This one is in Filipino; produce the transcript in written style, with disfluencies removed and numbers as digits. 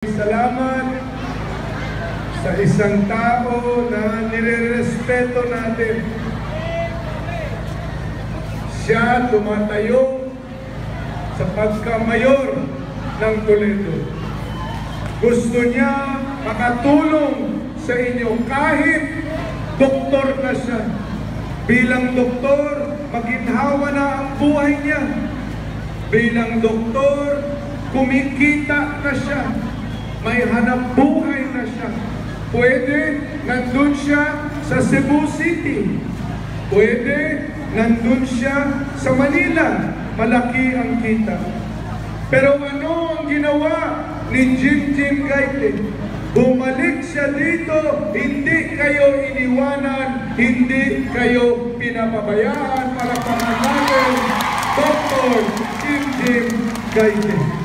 Salamat sa isang tao na nirerespeto natin. Siya tumatayo sa pagka-mayor ng Toledo. Gusto niya makatulong sa inyo kahit doktor na siya. Bilang doktor, maginhawa na ang buhay niya. Bilang doktor, kumikita na siya. May hanap buhay na siya. Pwede, nandun siya sa Cebu City. Pwede, nandun siya sa Manila. Malaki ang kita. Pero ano ang ginawa ni Jingjing Gaite? Bumalik siya dito, hindi kayo iniwanan, hindi kayo pinapabayaan para pangalan Dr. Jingjing Gaite.